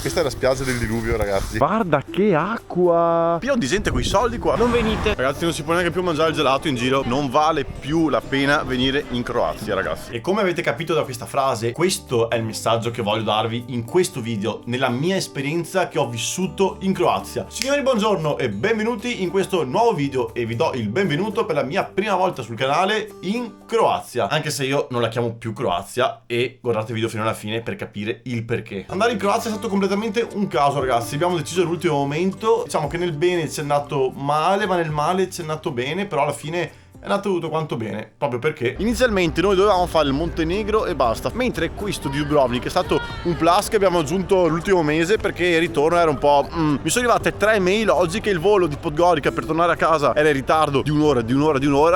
Questa è la spiaggia del diluvio, ragazzi. Guarda che acqua! Pieno di gente con i soldi qua. Non venite. Ragazzi, non si può neanche più mangiare il gelato in giro. Non vale più la pena venire in Croazia, ragazzi. E come avete capito da questa frase, questo è il messaggio che voglio darvi in questo video, nella mia esperienza che ho vissuto in Croazia. Signori, buongiorno e benvenuti in questo nuovo video, e vi do il benvenuto per la mia prima volta sul canale in Croazia, anche se io non la chiamo più Croazia, e guardate il video fino alla fine per capire il perché. Andare in Croazia è stato completamente un caso, ragazzi. Abbiamo deciso all'ultimo momento. Diciamo che nel bene ci è andato male, ma nel male ci è andato bene, però alla fine è andato tutto quanto bene, proprio perché inizialmente noi dovevamo fare il Montenegro e basta, mentre questo di Dubrovnik è stato un plus che abbiamo aggiunto l'ultimo mese perché il ritorno era un po'... Mi sono arrivate 3 mail oggi che il volo di Podgorica per tornare a casa era in ritardo di un'ora.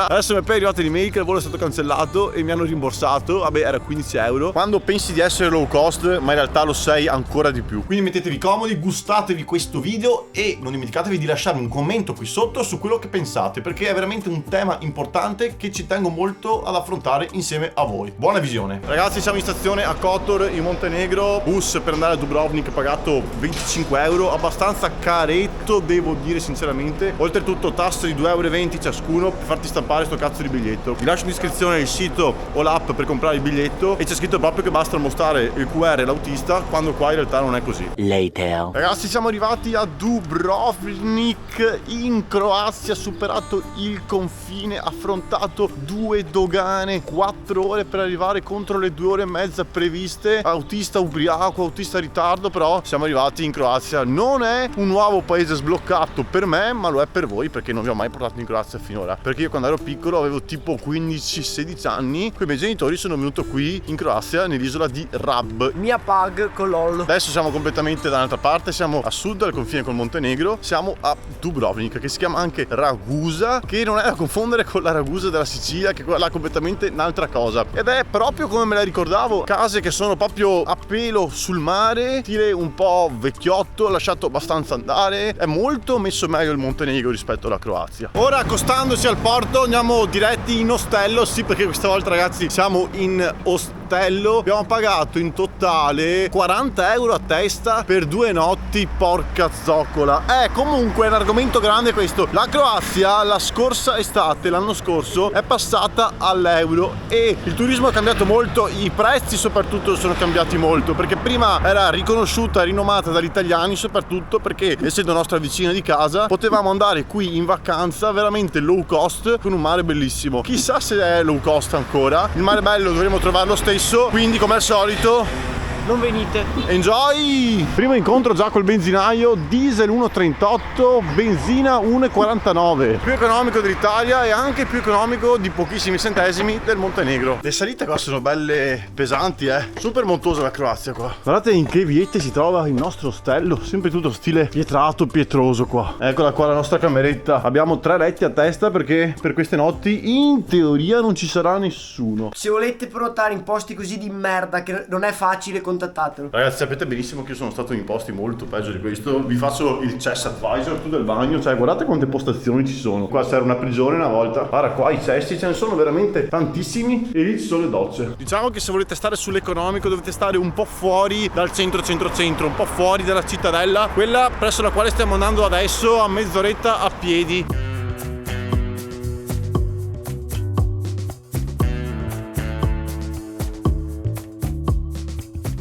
Adesso mi è appena arrivata l'email che il volo è stato cancellato e mi hanno rimborsato. Vabbè, era 15 euro. Quando pensi di essere low cost, ma in realtà lo sei ancora di più. Quindi mettetevi comodi, gustatevi questo video e non dimenticatevi di lasciarmi un commento qui sotto su quello che pensate, perché è veramente un tema importante che ci tengo molto ad affrontare insieme a voi. Buona visione. Ragazzi, siamo in stazione a Kotor in Montenegro. Bus per andare a Dubrovnik pagato 25 euro, abbastanza caretto devo dire sinceramente. Oltretutto tasse di 2,20 euro ciascuno per farti stampare sto cazzo di biglietto. Vi lascio in descrizione il sito o l'app per comprare il biglietto e c'è scritto proprio che basta mostrare il QR all'autista, quando qua in realtà non è così. Later. Ragazzi, siamo arrivati a Dubrovnik in Croazia, superato il confine, affrontato 2 dogane, 4 ore per arrivare contro le 2 ore e mezza previste. Autista ubriaco, autista in ritardo, però siamo arrivati in Croazia. Non è un nuovo paese sbloccato per me, ma lo è per voi, perché non vi ho mai portato in Croazia finora. Perché io quando ero piccolo avevo tipo 15-16 anni, con i miei genitori sono venuto qui in Croazia, nell'isola di Rab. Mia pag con LOL. Adesso siamo completamente dall'altra parte, siamo a sud al confine col Montenegro, siamo a Dubrovnik, che si chiama anche Ragusa, che non è da confondere con la Ragusa della Sicilia, che quella è completamente un'altra cosa. Ed è proprio come me la ricordavo, case che sono proprio a pelo sul mare, stile un po' vecchiotto, lasciato abbastanza andare. È molto messo meglio il Montenegro rispetto alla Croazia. Ora, accostandoci al porto, andiamo diretti in ostello, sì, perché questa volta, ragazzi, siamo in ostello. Abbiamo pagato in totale 40 euro a testa per 2 notti, porca zoccola. Comunque è un argomento grande questo. La Croazia la scorsa estate, l'anno scorso, è passata all'euro e il turismo è cambiato molto, i prezzi soprattutto sono cambiati molto, perché prima era riconosciuta e rinomata dagli italiani, soprattutto perché, essendo nostra vicina di casa, potevamo andare qui in vacanza veramente low cost con un mare bellissimo. Chissà se è low cost ancora. Il mare bello dovremo trovarlo stesso, quindi come al solito Non venite. enjoy! Primo incontro già col benzinaio, diesel 1,38, benzina 1,49. Più economico dell'Italia e anche più economico di pochissimi centesimi del Montenegro. Le salite qua sono belle pesanti, super montuosa la Croazia qua. Guardate in che viette si trova il nostro ostello, sempre tutto stile pietrato, pietroso qua. Eccola qua la nostra cameretta. Abbiamo 3 letti a testa perché per queste notti in teoria non ci sarà nessuno. Se volete prenotare in posti così di merda che non è facile, contattatelo. Ragazzi, sapete benissimo che io sono stato in posti molto peggio di questo. Vi faccio il chess advisor tu del bagno. Cioè, guardate quante postazioni ci sono. Qua c'era una prigione una volta. Guarda qua i cessi, ce ne sono veramente tantissimi. E lì ci sono le docce. Diciamo che se volete stare sull'economico dovete stare un po' fuori dal centro, un po' fuori dalla cittadella, quella presso la quale stiamo andando adesso, a mezz'oretta a piedi.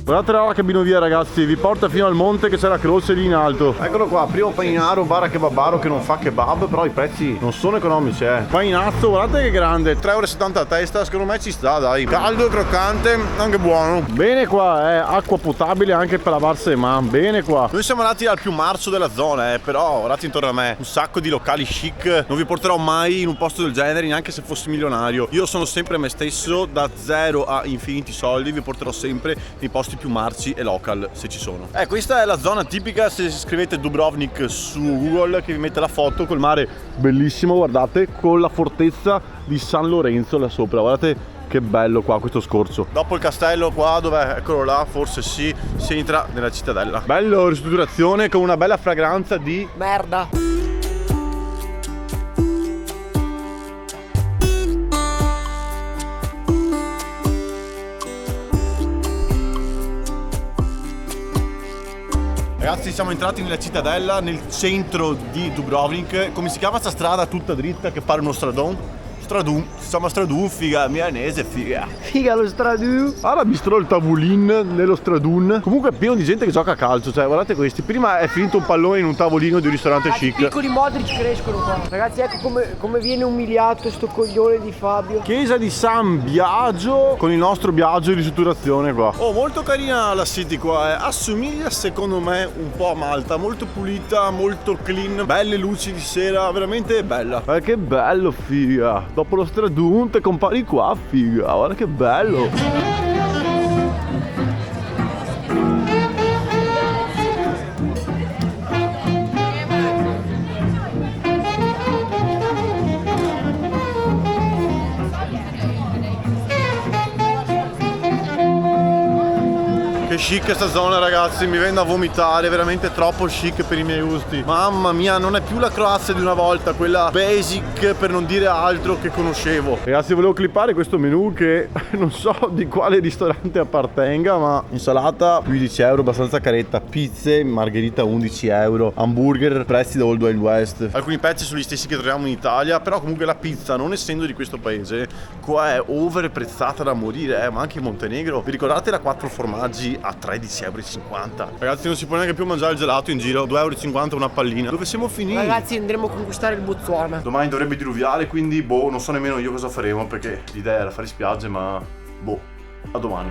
Guardate la cabinovia, ragazzi, vi porta fino al monte che c'è la croce lì in alto. Eccolo qua, primo paninaro, bara kebabaro che non fa kebab, però i prezzi non sono economici, Paninazzo, guardate che grande, 3,70 euro a testa, secondo me ci sta, dai. Caldo e croccante, anche buono. Bene qua, acqua potabile anche per lavarsi le mani, bene qua. Noi siamo andati al più marcio della zona, però guardate intorno a me, un sacco di locali chic. Non vi porterò mai in un posto del genere, neanche se fossi milionario. Io sono sempre me stesso, da zero a infiniti soldi, vi porterò sempre nei posti più marci e local, se ci sono. Questa è la zona tipica, se scrivete Dubrovnik su Google, che vi mette la foto col mare bellissimo, guardate, con la fortezza di San Lorenzo là sopra, guardate che bello qua questo scorcio. Dopo il castello qua, dov'è? Eccolo là, forse sì, si entra nella cittadella. Bello, ristrutturazione con una bella fragranza di Merda. Ragazzi, siamo entrati nella cittadella, nel centro di Dubrovnik. Come si chiama sta strada tutta dritta che pare uno stradone? Stradun, si chiama Stradun, figa, milanese, figa. Figa lo Stradun. Ora bistro il tavolin nello Stradun. Comunque è pieno di gente che gioca a calcio. Cioè, guardate questi. Prima è finito un pallone in un tavolino di un ristorante I chic. piccoli Modric crescono qua. Ragazzi, ecco come viene umiliato sto coglione di Fabio. Chiesa di San Biagio con il nostro Biagio di ristrutturazione qua. Oh, molto carina la city qua, assomiglia secondo me un po' a Malta, molto pulita, molto clean, belle luci di sera, veramente bella. Ma che bello, figa. Dopo lo Stradun te compari qua, figa. Guarda che bello. Che chic sta zona, ragazzi, mi viene da vomitare, veramente troppo chic per i miei gusti. Mamma mia, non è più la Croazia di una volta, quella basic per non dire altro che conoscevo. Ragazzi, volevo clippare questo menù che non so di quale ristorante appartenga, ma insalata più di 10 euro, abbastanza caretta, pizze, margherita 11 euro, hamburger, prezzi da Old Wild West. Alcuni pezzi sono gli stessi che troviamo in Italia, però comunque la pizza, non essendo di questo paese, qua è overprezzata da morire, ma anche in Montenegro. Vi ricordate la 4 formaggi a 13,50 euro? Ragazzi, non si può neanche più mangiare il gelato in giro, 2,50 euro una pallina. Dove siamo finiti? Ragazzi, andremo a conquistare il Botswana. Domani dovrebbe diluviare, quindi boh, non so nemmeno io cosa faremo, perché l'idea era fare spiagge, ma boh, a domani.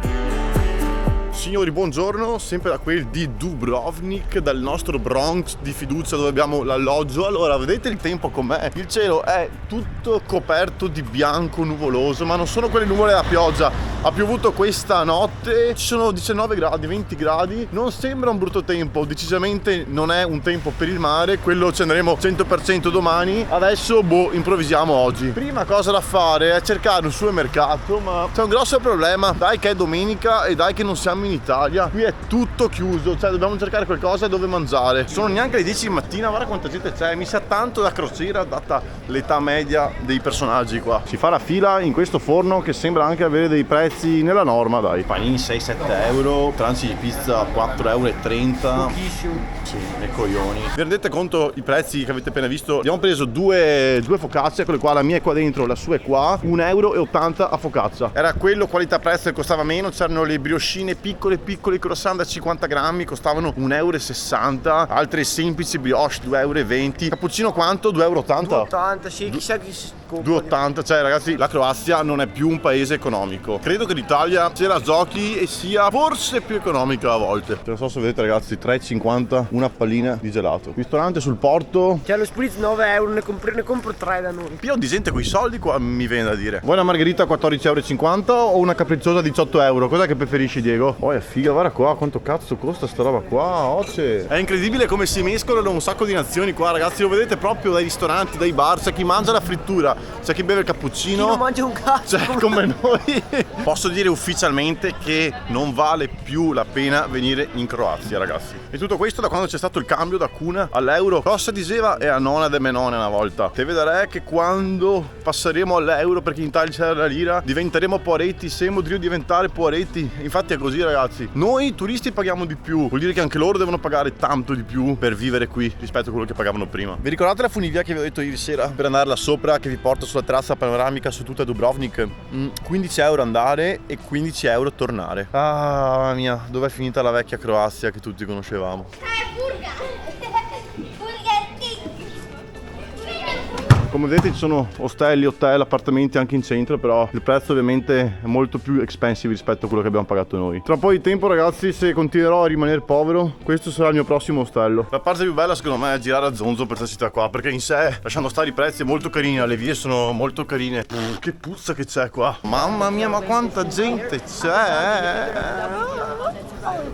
Signori, buongiorno, sempre da quel di Dubrovnik, dal nostro Bronx di fiducia dove abbiamo l'alloggio. Allora, vedete il tempo com'è? Il cielo è tutto coperto di bianco nuvoloso, ma non sono quelle nuvole da pioggia. Ha piovuto questa notte, ci sono 19 gradi, 20 gradi, non sembra un brutto tempo, decisamente non è un tempo per il mare, quello ci andremo 100% domani. Adesso, boh, improvvisiamo oggi. Prima cosa da fare è cercare un supermercato, ma c'è un grosso problema, dai che è domenica e dai che non siamo in Italia, qui è tutto chiuso, cioè dobbiamo cercare qualcosa dove mangiare. Sono neanche le 10 di mattina, guarda quanta gente c'è, mi sa tanto da crociera data l'età media dei personaggi qua. Si fa la fila in questo forno che sembra anche avere dei prezzi nella norma, dai. Panini 6-7 euro, tranci di pizza 4,30 euro. Pochissimo. Sì, e coglioni. Vi rendete conto i prezzi che avete appena visto? Abbiamo preso due focacce, quelle qua, la mia è qua dentro, la sua è qua, 1,80 euro a focaccia. Era quello qualità prezzo che costava meno, c'erano le briochine piccole croissant da 50 grammi, costavano 1,60 euro, altre semplici brioche 2,20 euro. Cappuccino quanto? 2,80 euro? 2,80, sì, chissà chi si compra. 2,80, cioè ragazzi, la Croazia non è più un paese economico. Credo che l'Italia se la giochi e sia forse più economica a volte. Non so se vedete, ragazzi, 3,50 una pallina di gelato. Ristorante sul porto. Cioè lo spritz 9 euro, ne compro 3 da noi. Pieno di gente con i soldi qua, mi viene da dire. Vuoi una margherita a 14,50 euro o una capricciosa a 18 euro? Cos'è che preferisci, Diego? Oh, è figa, guarda qua, quanto cazzo costa sta roba qua, oce. È incredibile come si mescolano un sacco di nazioni qua, ragazzi, lo vedete proprio dai ristoranti, dai bar, c'è chi mangia la frittura, c'è chi beve il cappuccino. Chi non mangia un cazzo. Cioè, come noi. Posso dire ufficialmente che non vale più la pena venire in Croazia, ragazzi. E tutto questo da quando c'è stato il cambio da kuna all'euro. Cosa diceva e a nona de menone una volta. Te vedrai che quando passeremo all'euro, perché in Italia c'era la lira, diventeremo poretti, siamo di diventare poretti. Infatti è così, ragazzi. Noi turisti paghiamo di più, vuol dire che anche loro devono pagare tanto di più per vivere qui rispetto a quello che pagavano prima. Vi ricordate la funivia che vi ho detto ieri sera per andare là sopra, che vi porta sulla terrazza panoramica su tutta Dubrovnik? 15 euro andare e 15 euro tornare. Ah, mamma mia, dov'è finita la vecchia Croazia che tutti conoscevamo? Come vedete ci sono ostelli, hotel, appartamenti anche in centro, però il prezzo ovviamente è molto più expensive rispetto a quello che abbiamo pagato noi. Tra un po' di tempo, ragazzi, se continuerò a rimanere povero, questo sarà il mio prossimo ostello. La parte più bella secondo me è girare a zonzo per questa città qua, perché in sé, lasciando stare i prezzi, è molto carina, le vie sono molto carine. Che puzza che c'è qua. Mamma mia, ma quanta gente c'è.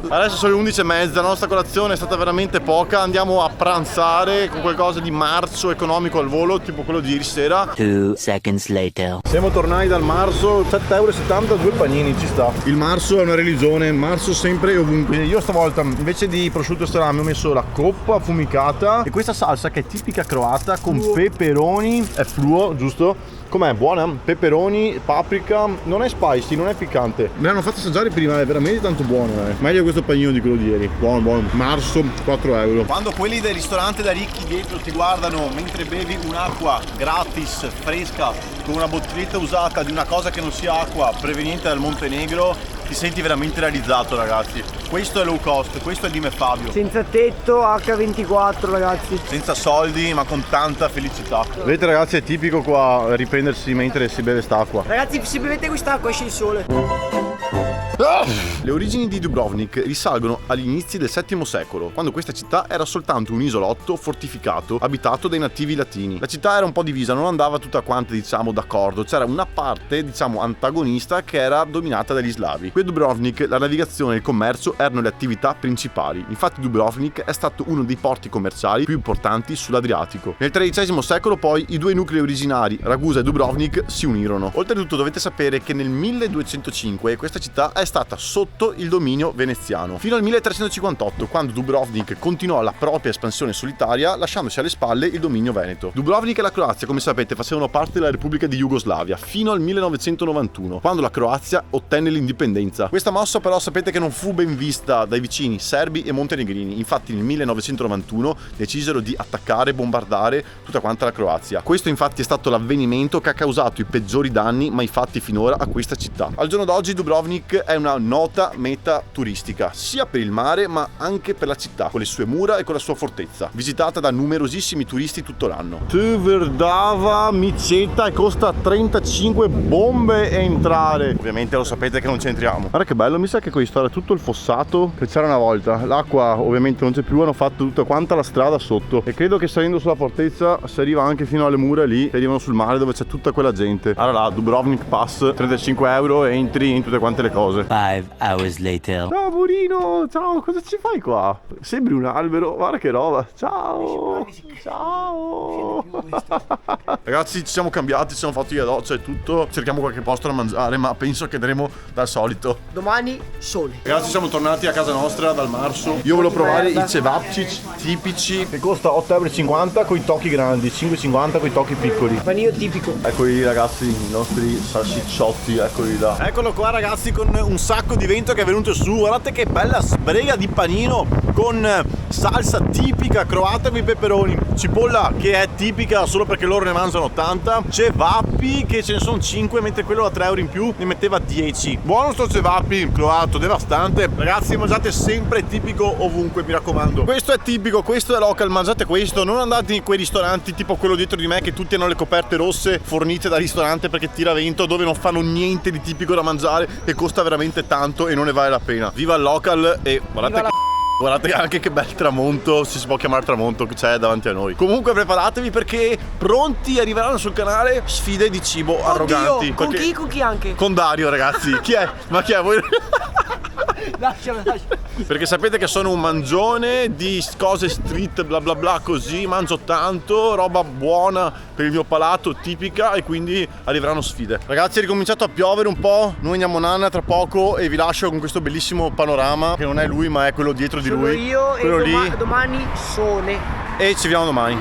Adesso sono le 11:30, la nostra colazione è stata veramente poca, andiamo a pranzare con qualcosa di marcio economico al volo, tipo quello di ieri sera. 2 seconds later. Siamo tornati dal marzo, 7,70 euro, 2 panini, ci sta. Il marzo è una religione, marzo sempre e ovunque. Io stavolta invece di prosciutto e salame ho messo la coppa affumicata e questa salsa che è tipica croata con peperoni, è fluo, giusto? Com'è? Buona? Peperoni, paprika, non è spicy, non è piccante. Me l'hanno fatto assaggiare prima, è veramente tanto buono. Meglio questo panino di quello di ieri. Buono, buono. Marso, 4 euro. Quando quelli del ristorante da ricchi dietro ti guardano mentre bevi un'acqua gratis, fresca, con una bottiglietta usata di una cosa che non sia acqua proveniente dal Montenegro, ti senti veramente realizzato, ragazzi. Questo è low cost, questo è Dime Fabio. Senza tetto, H24 ragazzi. Senza soldi ma con tanta felicità. Vedete ragazzi, è tipico qua riprendersi mentre si beve st'acqua. Ragazzi, se bevete quest'acqua esce il sole. Le origini di Dubrovnik risalgono agli inizi del VII secolo, quando questa città era soltanto un isolotto fortificato abitato dai nativi latini. La città era un po' divisa, non andava tutta quanta, diciamo, d'accordo. C'era una parte, diciamo, antagonista che era dominata dagli slavi. Qui a Dubrovnik la navigazione e il commercio erano le attività principali. Infatti Dubrovnik è stato uno dei porti commerciali più importanti sull'Adriatico. Nel XIII secolo poi i due nuclei originari, Ragusa e Dubrovnik, si unirono. Oltretutto dovete sapere che nel 1205 questa città è stata sotto il dominio veneziano fino al 1358, quando Dubrovnik continuò la propria espansione solitaria lasciandosi alle spalle il dominio veneto. Dubrovnik e la Croazia, come sapete, facevano parte della Repubblica di Jugoslavia fino al 1991, quando la Croazia ottenne l'indipendenza. Questa mossa però sapete che non fu ben vista dai vicini serbi e montenegrini. Infatti nel 1991 decisero di attaccare e bombardare tutta quanta la Croazia. Questo infatti è stato l'avvenimento che ha causato i peggiori danni mai fatti finora a questa città. Al giorno d'oggi Dubrovnik è una nota meta turistica sia per il mare ma anche per la città, con le sue mura e con la sua fortezza, visitata da numerosissimi turisti tutto l'anno. Tvrdava Miceta e costa 35 bombe entrare. Ovviamente lo sapete che non c'entriamo. Guarda che bello, mi sa che questo era tutto il fossato che c'era una volta. L'acqua ovviamente non c'è più, hanno fatto tutta quanta la strada sotto e credo che salendo sulla fortezza si arriva anche fino alle mura lì, che arrivano sul mare dove c'è tutta quella gente. Allora là, Dubrovnik Pass, 35 euro e entri in tutte quante le cose. 5 hours later. Ciao Burino, ciao, cosa ci fai qua? Sembri un albero, guarda che roba. Ciao. Ciao. Ragazzi, ci siamo cambiati, ci siamo fatti la doccia e tutto. Cerchiamo qualche posto da mangiare, ma penso che andremo dal solito. Domani sole. Ragazzi, siamo tornati a casa nostra dal marzo. Io volevo provare i cevapcic tipici. Che costa 8,50 euro con i tocchi grandi, 5,50 con i tocchi piccoli. Panino tipico. Eccoli lì ragazzi, i nostri salsicciotti, eccoli là. Eccolo qua ragazzi, con un sacco di vento che è venuto su. Guardate che bella sbrega di panino con salsa tipica croata con i peperoni, cipolla che è tipica solo perché loro ne mangiano tanta, cevappi che ce ne sono 5 mentre quello da 3 euro in più ne metteva 10. Buono sto cevappi croato, devastante. Ragazzi, mangiate sempre tipico ovunque, mi raccomando. Questo è tipico, questo è local, mangiate questo. Non andate in quei ristoranti tipo quello dietro di me che tutti hanno le coperte rosse fornite dal ristorante perché tira vento, dove non fanno niente di tipico da mangiare e costa veramente tanto e non ne vale la pena. Viva il local e guardate anche che bel tramonto, se si può chiamare tramonto, che c'è davanti a noi. Comunque preparatevi perché pronti arriveranno sul canale sfide di cibo arroganti. Con chi? Con chi anche? Con Dario ragazzi. Chi è? Ma chi è? Voi? Lascialo. Perché sapete che sono un mangione di cose street bla bla bla così, mangio tanto, roba buona per il mio palato, tipica, e quindi arriveranno sfide. Ragazzi, è ricominciato a piovere un po', noi andiamo Nanna tra poco e vi lascio con questo bellissimo panorama che non è lui ma è quello dietro di lui. Sono io quello e lì. domani sole. E ci vediamo domani.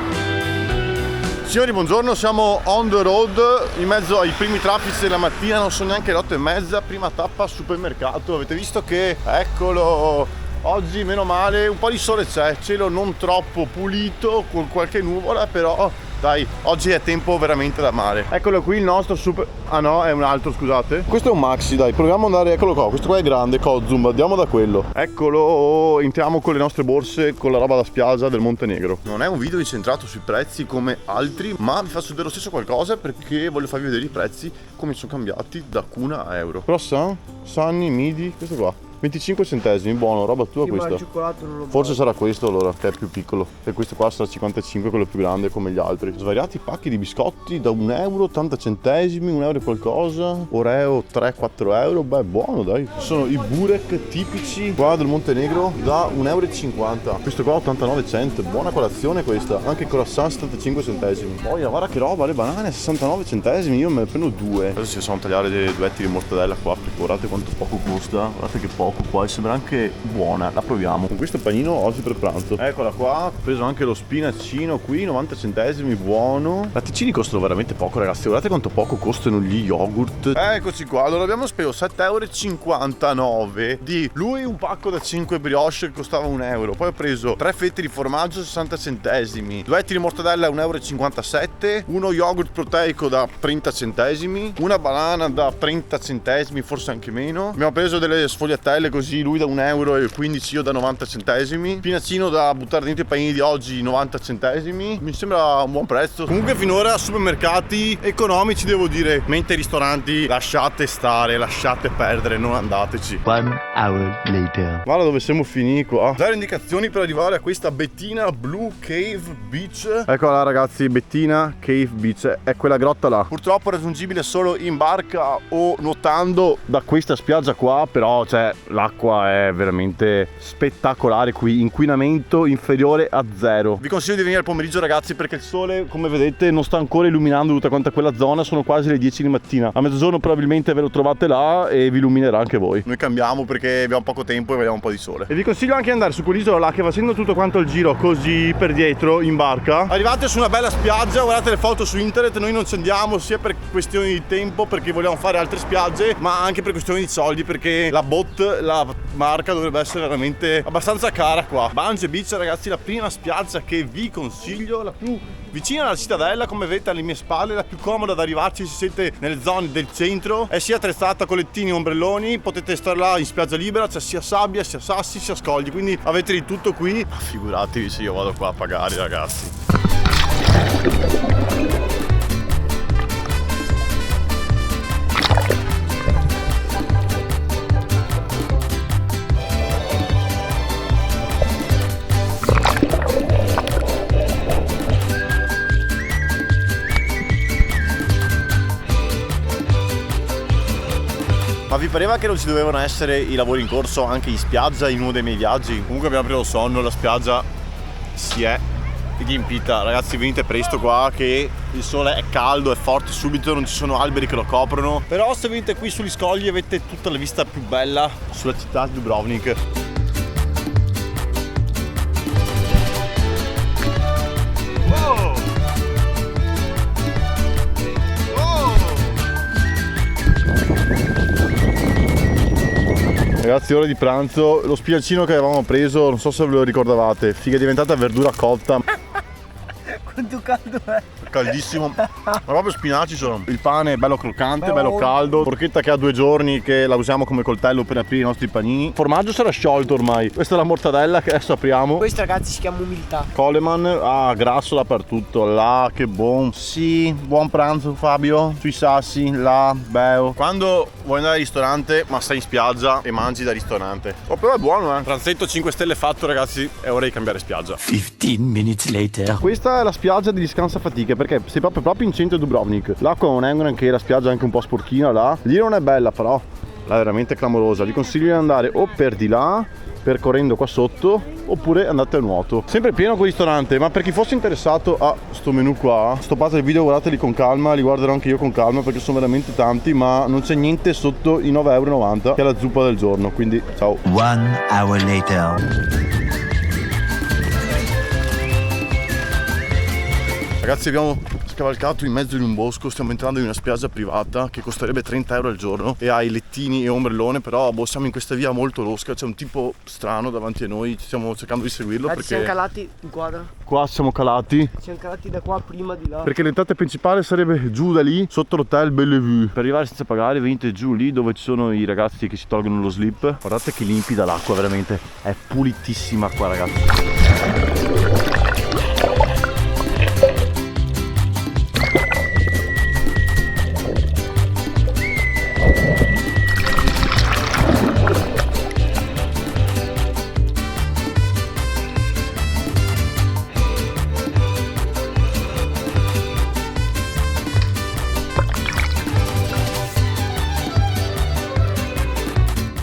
Signori, buongiorno, siamo on the road in mezzo ai primi traffici della mattina, non sono neanche le 8:30, prima tappa supermercato. Avete visto che, eccolo, oggi meno male un po' di sole c'è, cielo non troppo pulito con qualche nuvola, però dai, oggi è tempo veramente da mare. Eccolo qui il nostro super... Ah no, è un altro, scusate. Questo è un maxi, dai, proviamo ad andare, eccolo qua. Questo qua è grande, Kozum, andiamo da quello. Eccolo, entriamo con le nostre borse, con la roba da spiaggia del Montenegro. Non è un video incentrato sui prezzi come altri, ma vi faccio vedere lo stesso qualcosa perché voglio farvi vedere i prezzi come sono cambiati da kuna a euro. Croissant, Sunny, midi, questo qua 25 centesimi, buono, roba tua Sì, ma il questo. cioccolato non lo Forse sarà questo allora, che è più piccolo. E questo qua sarà 55, quello più grande come gli altri. Svariati pacchi di biscotti da 1 euro, 80 centesimi, 1 euro e qualcosa. Oreo 3-4 euro, beh buono dai. Sono i burek tipici qua del Montenegro da 1,50 euro. Questo qua 89 cent, buona colazione questa. Anche il croissant 75 centesimi. Poi guarda che roba, le banane 69 centesimi, io me ne prendo 2. Adesso ci facciamo tagliare dei duetti di mortadella qua perché guardate quanto poco costa, guardate che poco. poco qua e sembra anche buona, la proviamo. Con questo panino oggi per pranzo. Eccola qua, ho preso anche lo spinaccino qui, 90 centesimi, buono. I latticini costano veramente poco, ragazzi, guardate quanto poco costano gli yogurt. Eccoci qua, allora abbiamo speso 7,59 € di lui, un pacco da 5 brioche che costava 1 euro. Poi ho preso 3 fette di formaggio 60 centesimi, 2 etti di mortadella 1,57 €, uno yogurt proteico da 30 centesimi, una banana da 30 centesimi, forse anche meno. Abbiamo preso delle sfogliatelle così, lui da 1 euro e 15, io da 90 centesimi. Pinaccino da buttare dentro i panini di oggi 90 centesimi. Mi sembra un buon prezzo. Comunque finora supermercati economici devo dire, mentre i ristoranti lasciate stare, lasciate perdere, non andateci. 1 hour later. Guarda dove siamo finiti qua. Zero indicazioni per arrivare a questa Bettina Blue Cave Beach. Eccola ragazzi, Bettina Cave Beach, è quella grotta là. Purtroppo raggiungibile solo in barca o nuotando da questa spiaggia qua, però cioè l'acqua è veramente spettacolare qui, inquinamento inferiore a 0. Vi consiglio di venire al pomeriggio ragazzi, perché il sole come vedete non sta ancora illuminando tutta quanta quella zona, sono quasi le 10 di mattina. A mezzogiorno probabilmente ve lo trovate là e vi illuminerà anche voi. Noi cambiamo perché abbiamo poco tempo e vogliamo un po' di sole. E vi consiglio anche di andare su quell'isola là che facendo tutto quanto il giro così per dietro in barca arrivate su una bella spiaggia, guardate le foto su internet. Noi non ci andiamo sia per questioni di tempo, perché vogliamo fare altre spiagge, ma anche per questioni di soldi, perché la boat, la marca dovrebbe essere veramente abbastanza cara qua. Bange Beach ragazzi, la prima spiaggia che vi consiglio, la più vicina alla cittadella, come vedete alle mie spalle, la più comoda da arrivarci, si siete nelle zone del centro, è sia attrezzata con lettini e ombrelloni, potete stare là in spiaggia libera, c'è sia sabbia, sia sassi, sia scogli, quindi avete di tutto qui. Ma figuratevi se io vado qua a pagare ragazzi. Ma vi pareva che non ci dovevano essere i lavori in corso anche in spiaggia in uno dei miei viaggi? Comunque abbiamo preso sonno, la spiaggia si è riempita. Ragazzi venite presto qua che il sole è caldo, è forte subito, non ci sono alberi che lo coprono. Però se venite qui sugli scogli avete tutta la vista più bella sulla città di Dubrovnik. Ragazzi, ora di pranzo, lo spinaccino che avevamo preso, non so se ve lo ricordavate, figa è diventata verdura cotta. Quanto caldo è? Caldissimo, ma proprio spinaci sono. Il pane è bello croccante, bello caldo. Porchetta che ha 2 giorni che la usiamo come coltello per aprire i nostri panini. Il formaggio sarà sciolto ormai. Questa è la mortadella che adesso apriamo. Questo ragazzi si chiama umiltà. Coleman, grasso dappertutto. Là, che buon. Sì, buon pranzo Fabio. Sui sassi, là, beo. Quando vuoi andare al ristorante, ma stai in spiaggia e mangi da ristorante. Oh, però è buono, Pranzetto 5 stelle fatto ragazzi, è ora di cambiare spiaggia. 15 minutes later. Questa è la spiaggia degli Scansafatiche, perché sei proprio in centro Dubrovnik. L'acqua non è granché, la spiaggia è anche un po' sporchina là. Lì non è bella però, là è veramente clamorosa. Vi consiglio di andare o per di là, percorrendo qua sotto, oppure andate a nuoto. Sempre pieno quel ristorante, ma per chi fosse interessato a sto menù qua, stoppate il video, guardateli con calma, li guarderò anche io con calma perché sono veramente tanti, ma non c'è niente sotto i 9,90 €, che è la zuppa del giorno, quindi ciao. 1 hour later. Ragazzi abbiamo scavalcato in mezzo di un bosco, stiamo entrando in una spiaggia privata che costerebbe 30 € al giorno e ha i lettini e ombrellone, però siamo in questa via molto losca, c'è un tipo strano davanti a noi, stiamo cercando di seguirlo perché... siamo calati, guarda. Qua siamo calati. Siamo calati da qua prima di là. Perché l'entrata principale sarebbe giù da lì, sotto l'hotel Bellevue. Per arrivare senza pagare venite giù lì dove ci sono i ragazzi che si tolgono lo slip. Guardate che limpida l'acqua, veramente, è pulitissima qua ragazzi.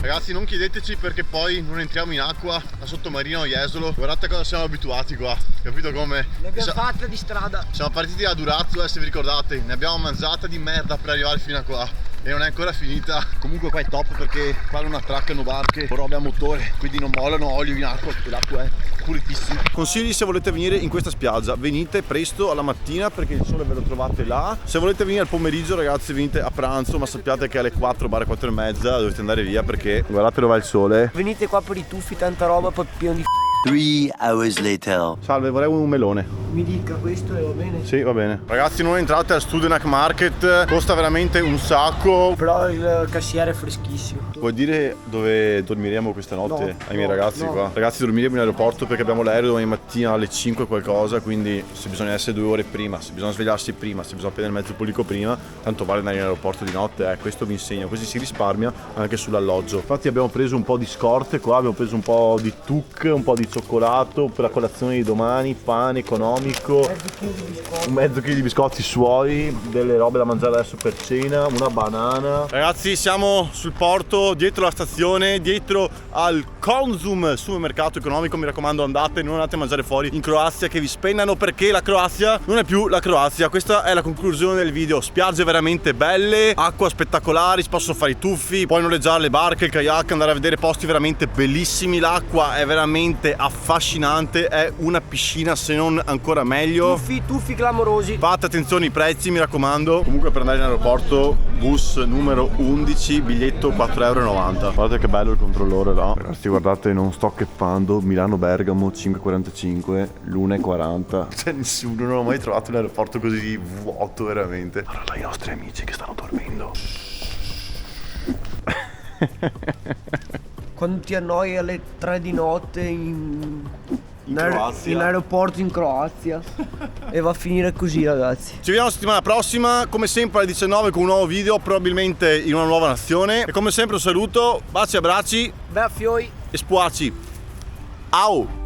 Ragazzi non chiedeteci perché poi non entriamo in acqua a sottomarino a Jesolo. Guardate cosa siamo abituati qua, capito come? L'abbiamo fatta di strada. Siamo partiti da Durazzo, se vi ricordate, ne abbiamo mangiata di merda per arrivare fino a qua. e non è ancora finita. Comunque qua è top perché qua non attraccano barche, però abbiamo motore, quindi non mollano olio in acqua e l'acqua è pulitissima. Consigli: se volete venire in questa spiaggia venite presto alla mattina perché il sole ve lo trovate là. Se volete venire al pomeriggio ragazzi venite a pranzo, ma sappiate che alle 4/4 e mezza dovete andare via perché guardate dove va il sole. Venite qua per i tuffi, tanta roba, poi pieno di 3 hours later. Salve, vorrei un melone. Mi dica questo e va bene. Sì, va bene. Ragazzi, non entrate al Studenac Market, costa veramente un sacco. Però il cassiere è freschissimo. Vuoi dire dove dormiremo questa notte No, ai miei no, ragazzi no. qua? Ragazzi, dormiremo in aeroporto perché abbiamo l'aereo domani mattina alle 5 qualcosa, quindi se bisogna essere 2 ore prima, se bisogna svegliarsi prima, se bisogna prendere il mezzo pubblico prima, tanto vale andare in aeroporto di notte, questo vi insegno, così si risparmia anche sull'alloggio. Infatti abbiamo preso un po' di scorte qua, abbiamo preso un po' di tuc, un po' di cioccolato per la colazione di domani, pane economico, un mezzo chilo di biscotti suoi, delle robe da mangiare adesso per cena, una banana. Ragazzi, siamo sul porto, dietro la stazione, dietro al Consum supermercato economico. Mi raccomando, andate, non andate a mangiare fuori in Croazia che vi spennano, perché la Croazia non è più la Croazia. Questa è la conclusione del video. Spiagge veramente belle, acqua spettacolari, si possono fare i tuffi, puoi noleggiare le barche, il kayak, andare a vedere posti veramente bellissimi. L'acqua è veramente affascinante, è una piscina se non ancora meglio. Tuffi clamorosi. Fate attenzione ai prezzi, mi raccomando. Comunque per andare in aeroporto, bus numero 11, biglietto 4,90 €. Guardate che bello il controllore là. Ragazzi, guardate, non sto cheppando. Milano-Bergamo 5,45, l'1,40. C'è nessuno, non ho mai trovato un aeroporto così vuoto veramente. Guarda là i nostri amici che stanno dormendo. Quando ti annoi alle 3 di notte in Croazia. in aeroporto in Croazia. E va a finire così, ragazzi. Ci vediamo settimana prossima, come sempre alle 19 con un nuovo video, probabilmente in una nuova nazione. E come sempre un saluto, baci, abbracci Beh, a fioi. e spuaci. Au!